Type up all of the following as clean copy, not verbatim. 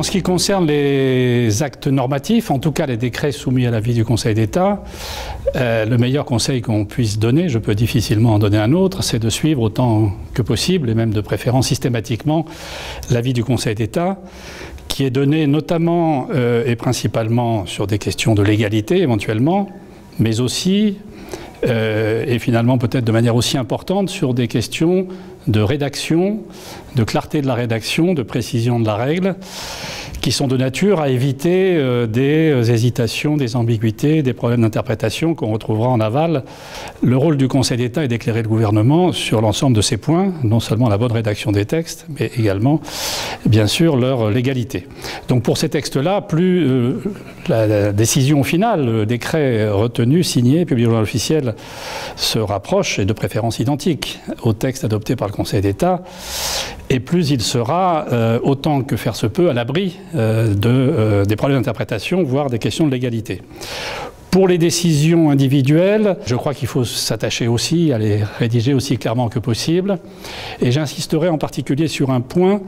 En ce qui concerne les actes normatifs, en tout cas les décrets soumis à l'avis du Conseil d'État, le meilleur conseil qu'on puisse donner, je peux difficilement en donner un autre, c'est de suivre autant que possible, et même de préférence systématiquement, l'avis du Conseil d'État, qui est donné notamment et principalement sur des questions de légalité éventuellement, mais aussi, et finalement peut-être de manière aussi importante, sur des questions de rédaction, de clarté de la rédaction, de précision de la règle, qui sont de nature à éviter des hésitations, des ambiguïtés, des problèmes d'interprétation qu'on retrouvera en aval. Le rôle du Conseil d'État est d'éclairer le gouvernement sur l'ensemble de ces points, non seulement la bonne rédaction des textes, mais également, bien sûr, leur légalité. Donc pour ces textes-là, plus la décision finale, le décret retenu, signé, publié au Journal officiel, se rapproche, et de préférence identique, au texte adopté par le Conseil d'État, et plus il sera, autant que faire se peut, à l'abri des problèmes d'interprétation, voire des questions de légalité. Pour les décisions individuelles, je crois qu'il faut s'attacher aussi à les rédiger aussi clairement que possible. Et j'insisterai en particulier sur un point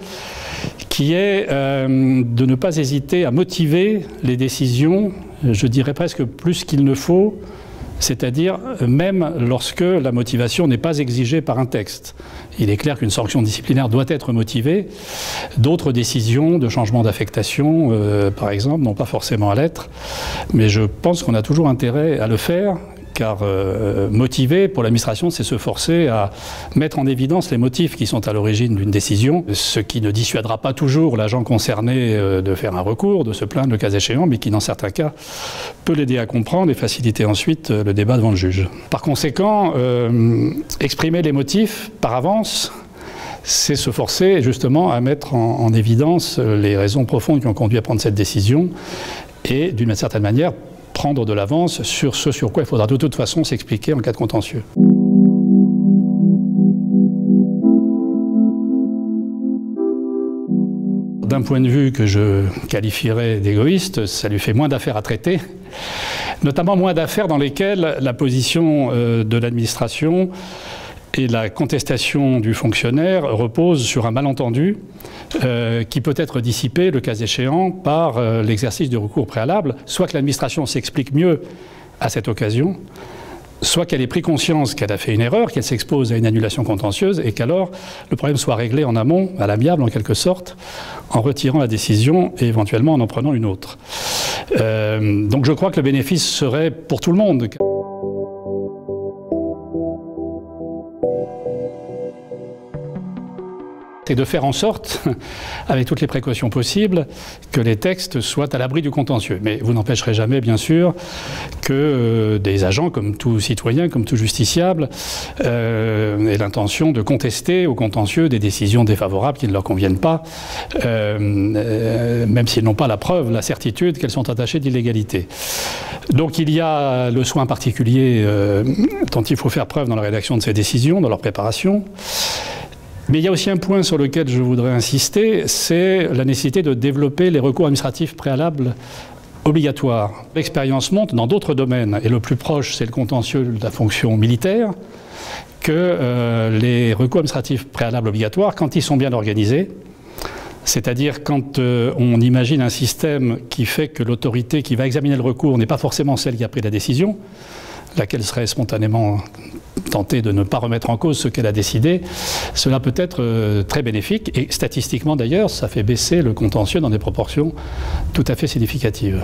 qui est de ne pas hésiter à motiver les décisions, je dirais presque plus qu'il ne faut, c'est-à-dire même lorsque la motivation n'est pas exigée par un texte. Il est clair qu'une sanction disciplinaire doit être motivée. D'autres décisions de changement d'affectation, par exemple, n'ont pas forcément à l'être. Mais je pense qu'on a toujours intérêt à le faire, car motiver pour l'administration, c'est se forcer à mettre en évidence les motifs qui sont à l'origine d'une décision, ce qui ne dissuadera pas toujours l'agent concerné de faire un recours, de se plaindre le cas échéant, mais qui dans certains cas peut l'aider à comprendre et faciliter ensuite le débat devant le juge. Par conséquent, exprimer les motifs par avance, c'est se forcer justement à mettre en évidence les raisons profondes qui ont conduit à prendre cette décision et d'une certaine manière prendre de l'avance sur ce sur quoi il faudra de toute façon s'expliquer en cas de contentieux. D'un point de vue que je qualifierais d'égoïste, ça lui fait moins d'affaires à traiter, notamment moins d'affaires dans lesquelles la position de l'administration et la contestation du fonctionnaire repose sur un malentendu qui peut être dissipé, le cas échéant, par l'exercice du recours préalable, soit que l'administration s'explique mieux à cette occasion, soit qu'elle ait pris conscience qu'elle a fait une erreur, qu'elle s'expose à une annulation contentieuse et qu'alors le problème soit réglé en amont, à l'amiable en quelque sorte, en retirant la décision et éventuellement en prenant une autre. Donc je crois que le bénéfice serait pour tout le monde. C'est de faire en sorte, avec toutes les précautions possibles, que les textes soient à l'abri du contentieux. Mais vous n'empêcherez jamais, bien sûr, que des agents, comme tout citoyen, comme tout justiciable, aient l'intention de contester au contentieux des décisions défavorables qui ne leur conviennent pas, même s'ils n'ont pas la preuve, la certitude qu'elles sont attachées d'illégalité. Donc il y a le soin particulier dont il faut faire preuve dans la rédaction de ces décisions, dans leur préparation. Mais il y a aussi un point sur lequel je voudrais insister, c'est la nécessité de développer les recours administratifs préalables obligatoires. L'expérience montre dans d'autres domaines, et le plus proche c'est le contentieux de la fonction militaire, que les recours administratifs préalables obligatoires, quand ils sont bien organisés, c'est-à-dire quand on imagine un système qui fait que l'autorité qui va examiner le recours n'est pas forcément celle qui a pris la décision, laquelle serait spontanément tentée de ne pas remettre en cause ce qu'elle a décidé, cela peut être très bénéfique et statistiquement d'ailleurs, ça fait baisser le contentieux dans des proportions tout à fait significatives.